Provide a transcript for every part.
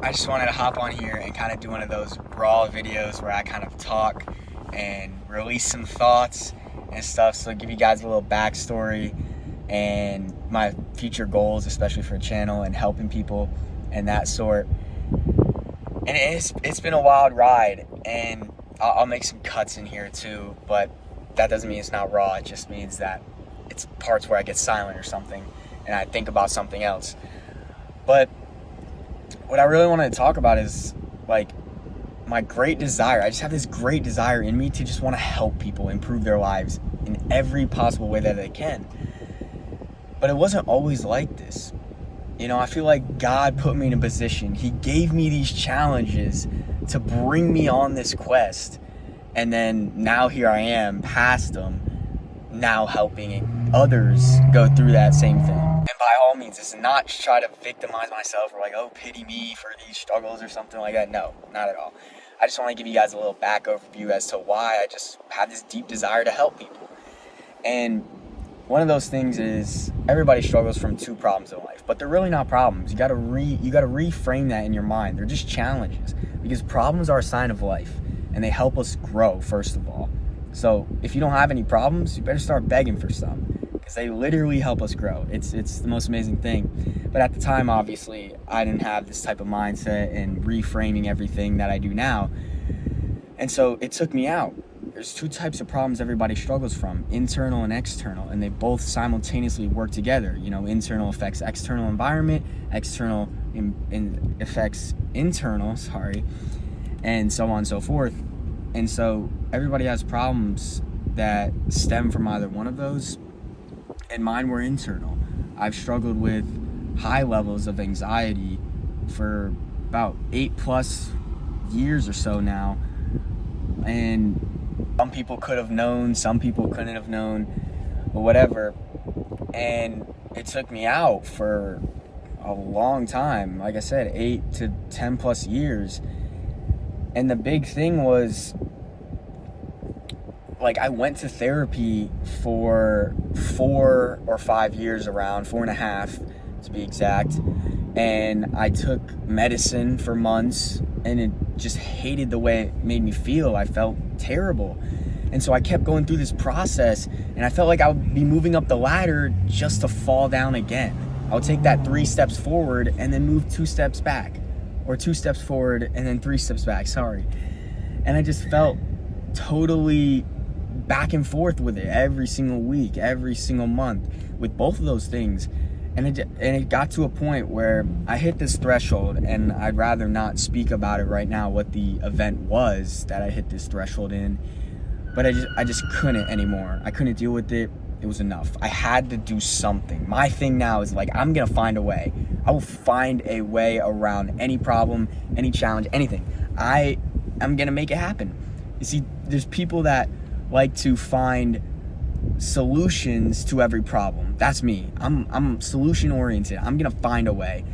I just wanted to hop on here and kind of do one of those raw videos where I kind of talk and release some thoughts and stuff. So give you guys a little backstory and my future goals, especially for the channel and helping people and that sort. And it's been a wild ride, and I'll make some cuts in here too, but that doesn't mean it's not raw. It just means that it's parts where I get silent or something and I think about something else. But what I really wanted to talk about is like my great desire. I just have this great desire in me to just want to help people improve their lives in every possible way that they can. But it wasn't always like this. You know, I feel like God put me in a position. He gave me these challenges to bring me on this quest. And then now here I am past them, now helping others go through that same thing. And by all means, it's not to try to victimize myself or like, oh, pity me for these struggles or something like that. No, not at all. I just want to give you guys a little back overview as to why I just have this deep desire to help people. And one of those things is everybody struggles from two problems in life, but they're really not problems. You gotta reframe that in your mind. They're just challenges, because problems are a sign of life and they help us grow, first of all. So if you don't have any problems, you better start begging for some, because they literally help us grow. It's the most amazing thing. But at the time, obviously, I didn't have this type of mindset and reframing everything that I do now. And so it took me out. There's two types of problems everybody struggles from, internal and external, and they both simultaneously work together. You know, internal affects external environment, external affects internal, and so on and so forth. And so everybody has problems that stem from either one of those, and mine were internal. I've struggled with high levels of anxiety for about 8+ years or so now, and some people could have known, some people couldn't have known, but whatever. And it took me out for a long time, like I said, 8 to 10+ years. And the big thing was, like, I went to therapy for 4 or 5 years, around 4.5 to be exact. And I took medicine for months, and it just hated the way it made me feel. I felt terrible. And so I kept going through this process, and I felt like I would be moving up the ladder just to fall down again. I would take that 3 steps forward and then move 2 steps back, or 2 steps forward and then 3 steps back, And I just felt totally back and forth with it every single week, every single month, with both of those things. And it got to a point where I hit this threshold, and I'd rather not speak about it right now, what the event was that I hit this threshold in. But I just couldn't anymore. I couldn't deal with it. It was enough. I had to do something. My thing now is like, I'm going to find a way. I will find a way around any problem, any challenge, anything. I'm going to make it happen. You see, there's people that like to find solutions to every problem. That's me. I'm solution oriented. I'm gonna find a way.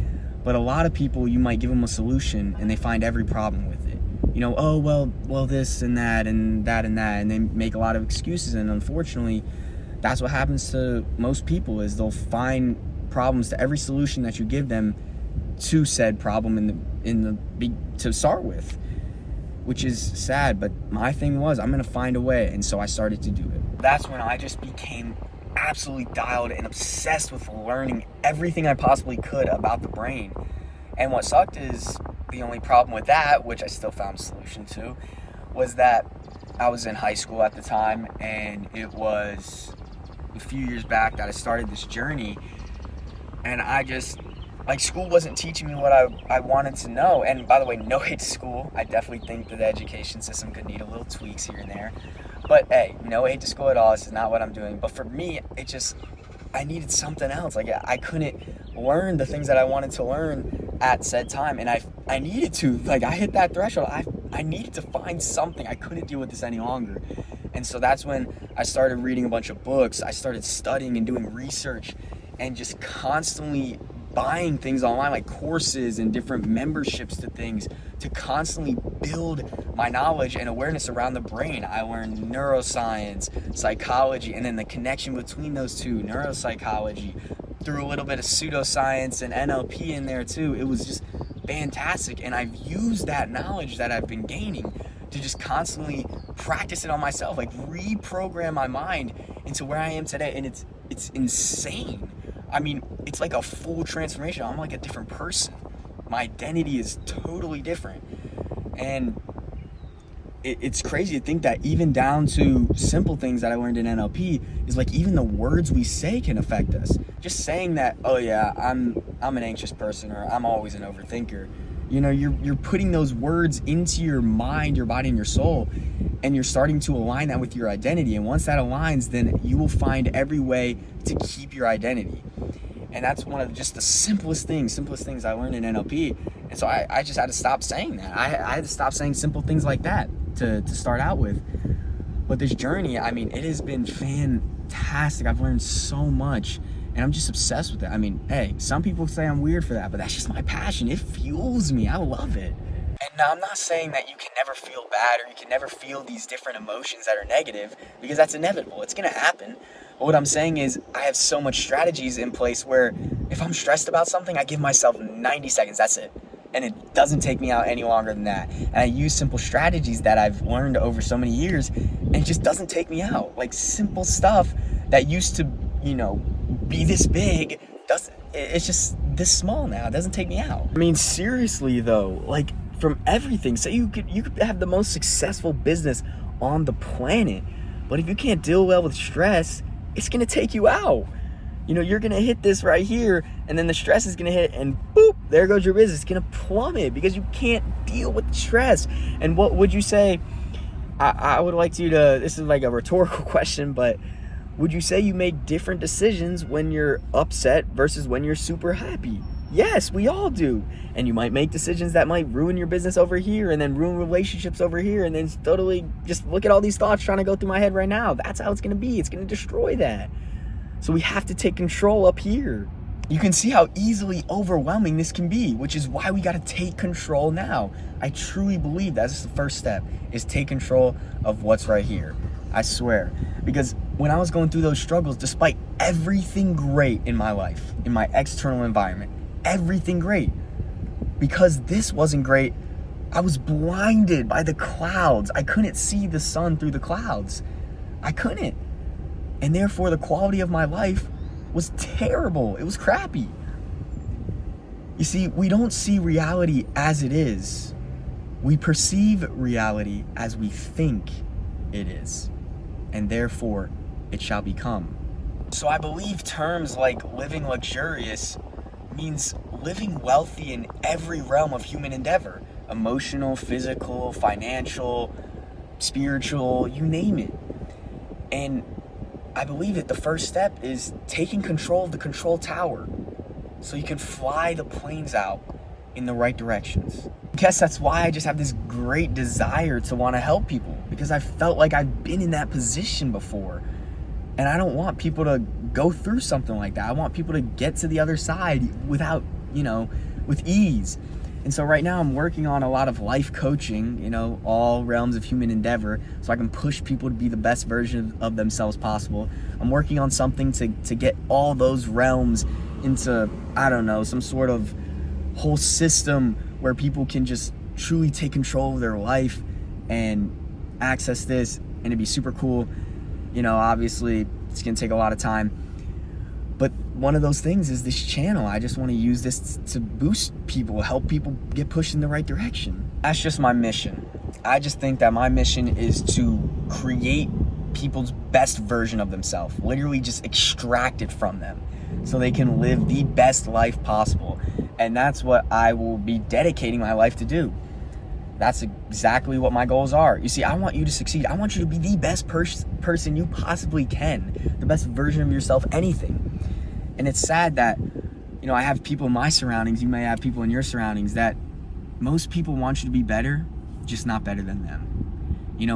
But a lot of people, you might give them a solution and they find every problem with it. You know, oh well this and that and that and that, and they make a lot of excuses. And unfortunately, that's what happens to most people, is they'll find problems to every solution that you give them to said problem to start with, which is sad. But my thing was, I'm gonna find a way, and so I started to do it. That's when I just became absolutely dialed and obsessed with learning everything I possibly could about the brain. And what sucked is, the only problem with that, which I still found a solution to, was that I was in high school at the time, and it was a few years back that I started this journey, and I just, like, school wasn't teaching me what I wanted to know. And by the way, no hate to school. I definitely think that the education system could need a little tweaks here and there. But hey, no hate to school at all. This is not what I'm doing. But for me, I needed something else. Like, I couldn't learn the things that I wanted to learn at said time. And I needed to. Like, I hit that threshold. I needed to find something. I couldn't deal with this any longer. And so that's when I started reading a bunch of books. I started studying and doing research, and just constantly buying things online, like courses and different memberships to things, to constantly build my knowledge and awareness around the brain. I learned neuroscience, psychology, and then the connection between those two, neuropsychology, through a little bit of pseudoscience and NLP in there too. It was just fantastic. And I've used that knowledge that I've been gaining to just constantly practice it on myself, like reprogram my mind into where I am today. And it's insane. I mean, it's like a full transformation. I'm like a different person. My identity is totally different. And it's crazy to think that even down to simple things that I learned in NLP is like even the words we say can affect us. Just saying that, oh yeah, I'm an anxious person, or I'm always an overthinker. You know, you're putting those words into your mind, your body, and your soul, and you're starting to align that with your identity. And once that aligns, then you will find every way to keep your identity. And that's one of just the simplest things I learned in NLP. And so I just had to stop saying that. I had to stop saying simple things like that to start out with. But this journey, I mean, it has been fantastic. I've learned so much, and I'm just obsessed with it. I mean, hey, some people say I'm weird for that, but that's just my passion. It fuels me. I love it. And now I'm not saying that you can never feel bad or you can never feel these different emotions that are negative, because that's inevitable. It's going to happen. But what I'm saying is I have so much strategies in place where if I'm stressed about something, I give myself 90 seconds. That's it. And it doesn't take me out any longer than that. And I use simple strategies that I've learned over so many years, and it just doesn't take me out. Like simple stuff that used to, you know, be this big, it's just this small now. It doesn't take me out. I mean, seriously though, like from everything. So you could have the most successful business on the planet, but if you can't deal well with stress, it's gonna take you out. You know, you're gonna hit this right here, and then the stress is gonna hit, and boop, there goes your business. It's gonna plummet because you can't deal with the stress. And what would you say? I would like you to, this is like a rhetorical question, but would you say you make different decisions when you're upset versus when you're super happy? Yes, we all do. And you might make decisions that might ruin your business over here, and then ruin relationships over here, and then totally just look at all these thoughts trying to go through my head right now. That's how it's gonna be. It's gonna destroy that. So we have to take control up here. You can see how easily overwhelming this can be, which is why we got to take control now. I truly believe that's the first step, is take control of what's right here. I swear. Because when I was going through those struggles, despite everything great in my life, in my external environment, everything great, because this wasn't great, I was blinded by the clouds. I couldn't see the sun through the clouds. I couldn't. And therefore, the quality of my life was terrible. It was crappy. You see, we don't see reality as it is. We perceive reality as we think it is. And therefore, it shall become. So I believe terms like living luxurious means living wealthy in every realm of human endeavor. Emotional, physical, financial, spiritual, you name it. And I believe that the first step is taking control of the control tower so you can fly the planes out in the right directions. I guess that's why I just have this great desire to want to help people, because I felt like I've been in that position before. And I don't want people to go through something like that. I want people to get to the other side without, with ease. And so right now I'm working on a lot of life coaching, all realms of human endeavor, so I can push people to be the best version of themselves possible. I'm working on something to get all those realms into, some sort of whole system where people can just truly take control of their life and access this, and it'd be super cool. Obviously it's gonna take a lot of time. But one of those things is this channel. I just want to use this to boost people, help people get pushed in the right direction. That's just my mission. I just think that my mission is to create people's best version of themselves, literally just extract it from them so they can live the best life possible. And that's what I will be dedicating my life to do. That's exactly what my goals are. You see, I want you to succeed. I want you to be the best person you possibly can, the best version of yourself, anything. And it's sad that, I have people in my surroundings, you may have people in your surroundings, that most people want you to be better, just not better than them.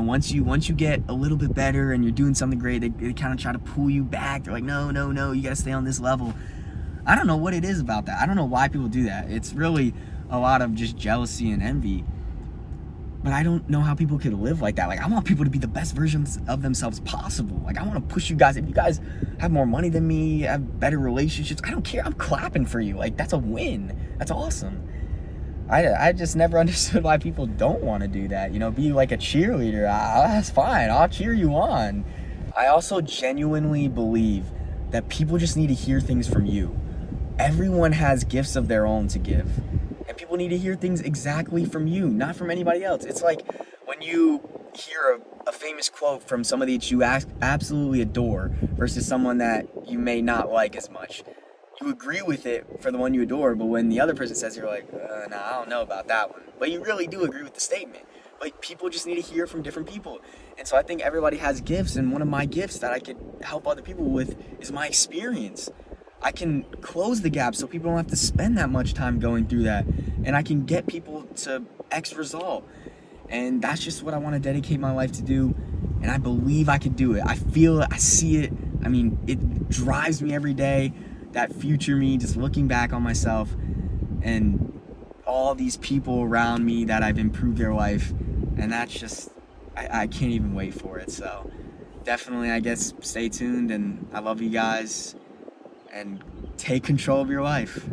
Once you get a little bit better and you're doing something great, they kind of try to pull you back. They're like, no, you gotta stay on this level. I don't know what it is about that. I don't know why people do that. It's really a lot of just jealousy and envy. But I don't know how people could live like that. Like, I want people to be the best versions of themselves possible. Like, I want to push you guys. If you guys have more money than me, have better relationships, I don't care. I'm clapping for you. Like, that's a win. That's awesome. I just never understood why people don't want to do that. You know, be like a cheerleader. That's fine. I'll cheer you on. I also genuinely believe that people just need to hear things from you. Everyone has gifts of their own to give. And people need to hear things exactly from you, not from anybody else. It's like when you hear a famous quote from somebody that you absolutely adore versus someone that you may not like as much. You agree with it for the one you adore, but when the other person says, you're like, nah, I don't know about that one. But you really do agree with the statement. Like, people just need to hear from different people. And so I think everybody has gifts, and one of my gifts that I could help other people with is my experience. I can close the gap so people don't have to spend that much time going through that. And I can get people to X result. And that's just what I want to dedicate my life to do. And I believe I could do it. I feel it. I see it. I mean, it drives me every day. That future me, just looking back on myself and all these people around me that I've improved their life. And that's just, I can't even wait for it. So definitely, I guess, stay tuned. And I love you guys. And take control of your life.